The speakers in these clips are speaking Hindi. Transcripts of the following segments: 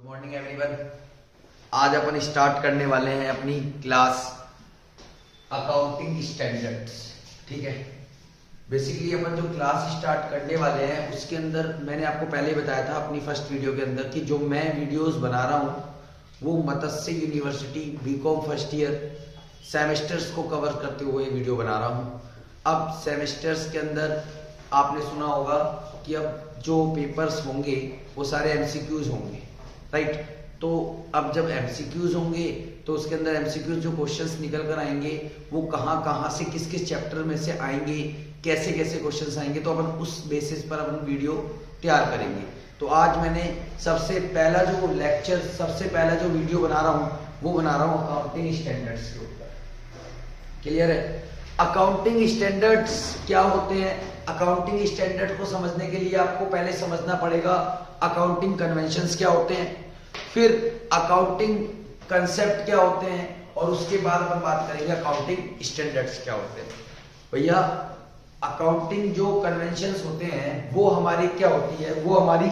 Good morning everyone. आज अपन स्टार्ट करने वाले हैं अपनी क्लास अकाउंटिंग स्टैंडर्ड्स। ठीक है, बेसिकली अपन जो क्लास स्टार्ट करने वाले हैं उसके अंदर मैंने आपको पहले ही बताया था अपनी फर्स्ट वीडियो के अंदर कि जो मैं वीडियोस बना रहा हूँ वो Matsya university BCom first year semesters को कवर करते हुए वीडियो बना रहा हूँ। अब सेमेस्टर्स के अंदर आपने सुना होगा कि अब जो पेपर्स होंगे वो सारे एमसीक्यूज होंगे, राइट। तो अब जब एमसीक्यूज होंगे तो उसके अंदर एमसीक्यूज जो क्वेश्चंस निकल कर आएंगे वो कहाँ से किस किस चैप्टर में से आएंगे, कैसे कैसे क्वेश्चंस आएंगे, तो अपन उस बेसिस पर अपन वीडियो तैयार करेंगे। तो आज मैंने सबसे पहला जो लेक्चर, सबसे पहला जो वीडियो बना रहा हूँ वो बना रहा हूँ अकाउंटिंग स्टैंडर्ड्स के ऊपर। क्लियर है? अकाउंटिंग स्टैंडर्ड्स क्या होते हैं? अकाउंटिंग स्टैंडर्ड को समझने के लिए आपको पहले समझना पड़ेगा अकाउंटिंग कन्वेंशंस क्या होते हैं, फिर अकाउंटिंग कंसेप्ट क्या होते हैं, और उसके बाद अपन बात करेंगे अकाउंटिंग स्टैंडर्ड्स क्या होते हैं। भैया अकाउंटिंग जो कन्वेंशंस होते हैं वो हमारी क्या होती है, वो हमारी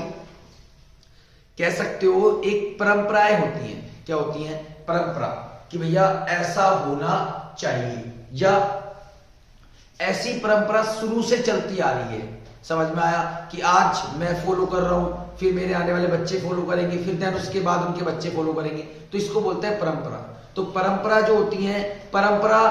कह सकते हो एक परंपराएं होती हैं। क्या होती हैं? परंपरा, कि भैया ऐसा होना चाहिए या ऐसी परंपरा शुरू से चलती आ रही है। समझ में आया कि आज मैं फॉलो कर रहा हूं, फिर मेरे आने वाले बच्चे फॉलो करेंगे, फिर देन उसके बाद उनके बच्चे फॉलो करेंगे, तो इसको बोलते हैं परंपरा। तो परंपरा जो होती है, परंपरा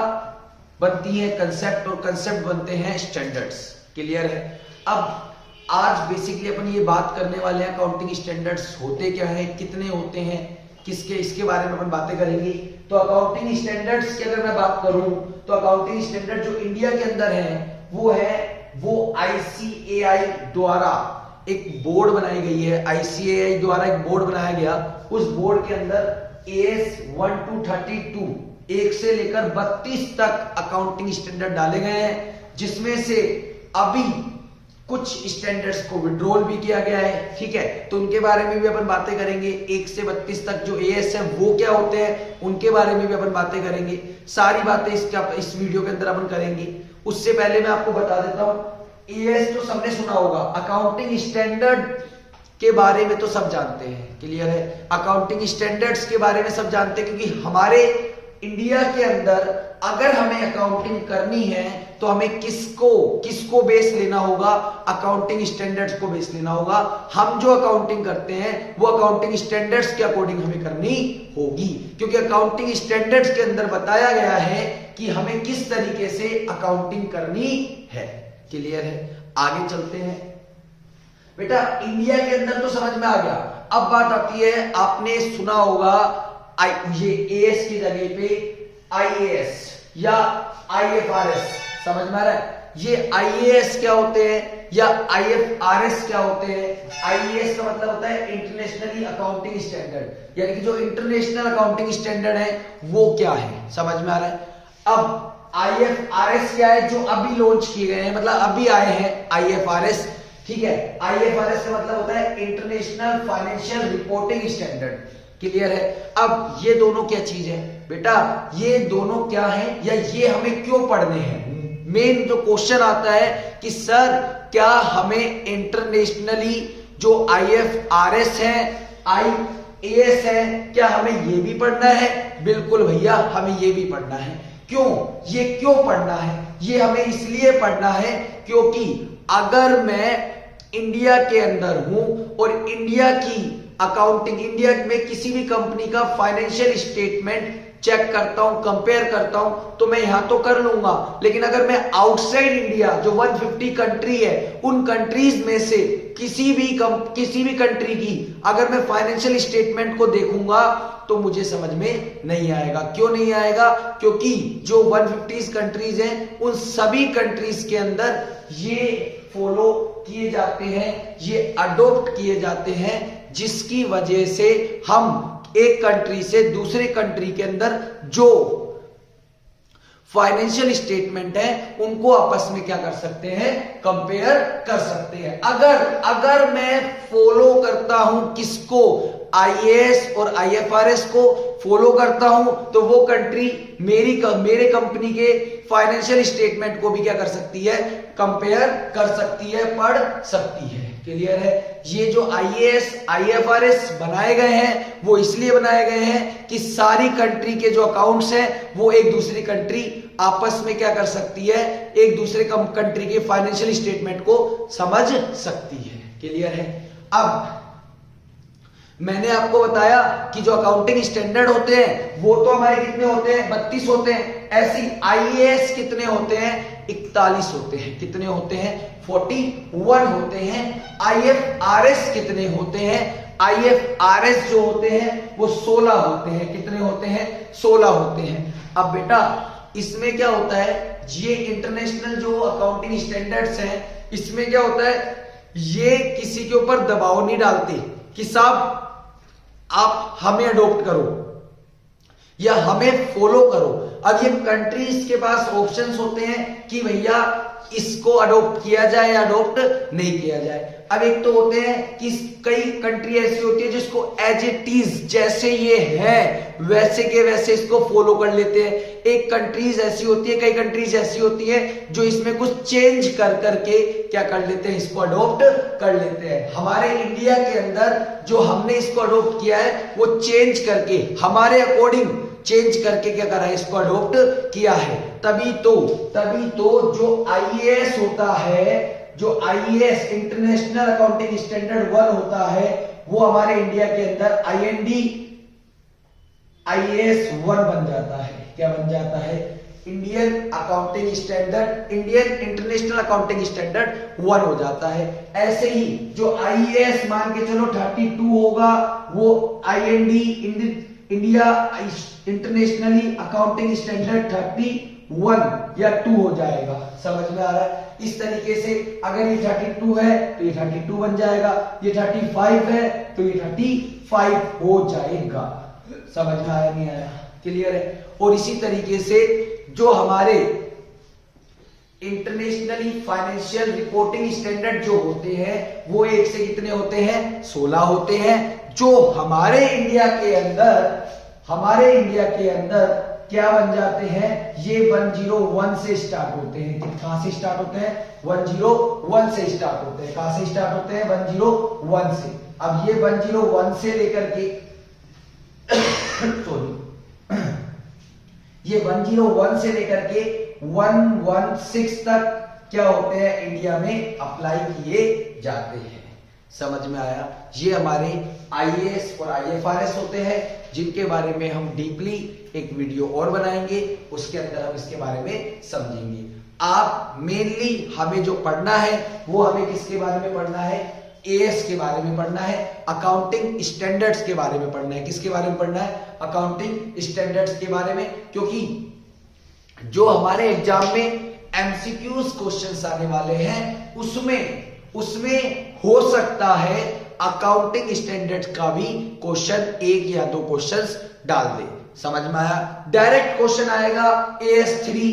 बनती है कंसेप्ट, और कंसेप्ट बनते हैं स्टैंडर्ड्स। क्लियर है? अब आज बेसिकली अपन ये बात करने वाले हैं अकाउंटिंग स्टैंडर्ड्स होते क्या है, कितने होते हैं, किसके, इसके बारे में अपन बातें करेंगे। तो अकाउंटिंग स्टैंडर्ड्स की अगर मैं बात करूं तो अकाउंटिंग स्टैंडर्ड जो इंडिया के अंदर है वो आईसीएआई द्वारा एक बोर्ड बनाई गई है। आईसीएआई द्वारा एक बोर्ड बनाया गया, उस बोर्ड के अंदर एएस 1 to 32 1 से लेकर 32 तक अकाउंटिंग स्टैंडर्ड डाले गए हैं, जिसमें से अभी कुछ स्टैंडर्ड्स को विड्रॉल भी किया गया है। ठीक है, तो उनके बारे में भी अपन बातें करेंगे। 1 से 32 तक जो एएस है वो क्या होते हैं उनके बारे में भी अपन बातें करेंगे। सारी बातें इस वीडियो के अंदर अपन करेंगे। उससे पहले मैं आपको बता देता हूं, एएस तो सबने सुना होगा, अकाउंटिंग स्टैंडर्ड के बारे में तो सब जानते हैं। क्लियर है? अकाउंटिंग स्टैंडर्ड्स के बारे में सब जानते हैं, क्योंकि हमारे इंडिया के अंदर अगर हमें अकाउंटिंग करनी है तो हमें किसको बेस लेना होगा? अकाउंटिंग स्टैंडर्ड्स को बेस लेना होगा। हम जो अकाउंटिंग करते हैं वो अकाउंटिंग स्टैंडर्ड्स के अकॉर्डिंग हमें करनी होगी, क्योंकि अकाउंटिंग स्टैंडर्ड्स के अंदर बताया गया है कि हमें किस तरीके से अकाउंटिंग करनी है। क्लियर है? आगे चलते हैं। बेटा इंडिया के अंदर तो समझ में आ गया। अब बात आती है, आपने सुना होगा ये एएस की जगह पे आईएएस या आईएफआरएस। समझ में आ रहा है? ये आईएएस क्या होते हैं या आईएफआरएस क्या होते हैं? आईएएस का मतलब होता है इंटरनेशनली अकाउंटिंग स्टैंडर्ड, यानी कि जो इंटरनेशनल अकाउंटिंग स्टैंडर्ड है वो क्या है। समझ में आ रहा है? अब आईएफआरएस क्या है? जो अभी लॉन्च किए गए हैं, मतलब अभी आए हैं आईएफआरएस। ठीक है, आईएफआरएस का मतलब होता है international financial reporting standard. Clear है? अब ये दोनों क्या चीज है बेटा? ये दोनों क्या है या ये हमें क्यों पढ़ने हैं? मेन जो क्वेश्चन आता है कि सर क्या हमें इंटरनेशनली जो आईएफआरएस है, आईएएस है, क्या हमें ये भी पढ़ना है? बिल्कुल भैया, हमें ये भी पढ़ना है। क्यों? ये क्यों पढ़ना है? ये हमें इसलिए पढ़ना है क्योंकि अगर मैं इंडिया के अंदर हूं और इंडिया की अकाउंटिंग, इंडिया में किसी भी कंपनी का फाइनेंशियल स्टेटमेंट चेक करता हूं, कंपेयर करता हूं, तो मैं यहां तो कर लूंगा, लेकिन अगर मैं आउटसाइड इंडिया जो 150 कंट्री है उन कंट्रीज में से किसी भी कंट्री की अगर मैं फाइनेंशियल स्टेटमेंट को देखूंगा तो मुझे समझ में नहीं आएगा। क्यों नहीं आएगा? क्योंकि जो 150 कंट्रीज हैं उन सभी कंट्रीज के अंदर ये फॉलो किए जाते हैं, ये अडॉप्ट किए जाते हैं, जिसकी वजह से हम एक कंट्री से दूसरे कंट्री के अंदर जो फाइनेंशियल स्टेटमेंट है उनको आपस में क्या कर सकते हैं? कंपेयर कर सकते हैं। अगर मैं फॉलो करता हूं किसको? आईएएस और आईएफआरएस को फॉलो करता हूं तो वो कंट्री मेरे कंपनी के फाइनेंशियल स्टेटमेंट को भी क्या कर सकती है? कंपेयर कर सकती है, पढ़ सकती है। क्लियर है। ये जो आईएएस आईएफआरएस बनाए गए हैं वो इसलिए बनाए गए हैं कि सारी कंट्री के जो अकाउंट्स हैं वो एक दूसरी कंट्री आपस में क्या कर सकती है, एक दूसरे कंट्री के फाइनेंशियल स्टेटमेंट को समझ सकती है। क्लियर है। अब मैंने आपको बताया कि जो अकाउंटिंग स्टैंडर्ड होते हैं वो तो हमारे कितने होते हैं, 32 होते हैं। ऐसी आईएएस कितने होते हैं, 41 होते हैं। कितने होते हैं, 41 होते हैं। आईएफआरएस कितने होते हैं, आईएफआरएस जो होते हैं वो 16 होते हैं। कितने होते हैं, 16 होते हैं। अब बेटा इसमें क्या होता है, ये इंटरनेशनल जो अकाउंटिंग स्टैंडर्ड्स हैं इसमें क्या होता है, ये किसी के ऊपर दबाव नहीं डालते कि साहब आप हमें अडॉप्ट करो या हमें फॉलो करो। अब ये कंट्रीज के पास ऑप्शंस होते हैं कि भैया इसको अडॉप्ट किया जाए या अडॉप्ट नहीं किया जाए। अब एक तो होते हैं कि कई कंट्री ऐसी होती है जिसको एज इट इज जैसे ये है वैसे के वैसे इसको फॉलो कर लेते हैं। एक कंट्रीज ऐसी होती है, कई कंट्रीज ऐसी होती है जो इसमें कुछ चेंज कर करके क्या कर लेते हैं, इसको अडॉप्ट कर लेते हैं। हमारे इंडिया के अंदर जो हमने इसको अडॉप्ट किया है वो चेंज करके हमारे अकॉर्डिंग चेंज करके क्या करा है, इसको अडॉप्ट किया है। तभी तो जो आईएएस होता है, जो आईएएस इंटरनेशनल अकाउंटिंग स्टैंडर्ड 1 होता है वो हमारे इंडिया के अंदर आईएनडी आईएएस 1 बन जाता है। क्या बन जाता है, Indian accounting standard, Indian international accounting standard 1 हो जाता है। ऐसे ही जो आईएएस मान के चलो 32 होगा वो IND India internationally accounting standard 31 या 2 हो जाएगा। समझ में आ रहा है। इस तरीके से अगर ये 32 है तो ये 32 बन जाएगा, ये 35 है तो ये 35 हो जाएगा। समझ में आया नहीं आया, क्लियर है। और इसी तरीके से जो हमारे इंटरनेशनली फाइनेंशियल रिपोर्टिंग स्टैंडर्ड जो होते हैं वो 1 से कितने होते हैं, 16 होते हैं। जो हमारे इंडिया के अंदर क्या बन जाते हैं, ये 101 से स्टार्ट होते हैं। कहां से स्टार्ट होते हैं, 101 से स्टार्ट होते हैं। कहां से स्टार्ट होते हैं, 101 से। अब ये 101 से लेकर के ये 101 से लेकर के 116 तक क्या होते हैं, इंडिया में अप्लाई किए जाते हैं। समझ में आया। ये हमारे आईएएस और आईएफआरएस होते हैं जिनके बारे में हम डीपली एक वीडियो और बनाएंगे, उसके अंदर हम इसके बारे में समझेंगे। आप मेनली हमें जो पढ़ना है वो हमें किसके बारे में पढ़ना है, एएस के बारे में पढ़ना है, अकाउंटिंग स्टैंडर्ड्स के बारे में पढ़ना है। किसके बारे में पढ़ना है, अकाउंटिंग स्टैंडर्ड्स के बारे में। क्योंकि जो हमारे एग्जाम में एमसीक्यूज क्वेश्चंस आने वाले हैं उसमें हो सकता है अकाउंटिंग स्टैंडर्ड्स का भी क्वेश्चन 1 या 2 क्वेश्चंस डाल दे। समझ में आया। डायरेक्ट क्वेश्चन आएगा AS3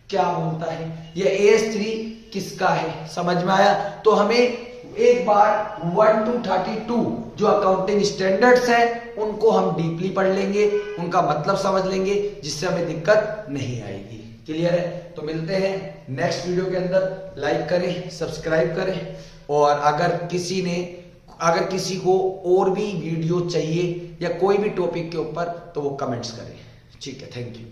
क्या बोलता है, यह AS3 किसका है। समझ में आया। तो हमें एक बार 1 to 32 जो अकाउंटिंग स्टैंडर्ड्स हैं उनको हम डीपली पढ़ लेंगे, उनका मतलब समझ लेंगे, जिससे हमें दिक्कत नहीं आएगी। क्लियर है। तो मिलते हैं नेक्स्ट वीडियो के अंदर। लाइक करें, सब्सक्राइब करें, और अगर किसी को और भी वीडियो चाहिए या कोई भी टॉपिक के ऊपर तो वो कमेंट्स करें। ठीक है, थैंक यू।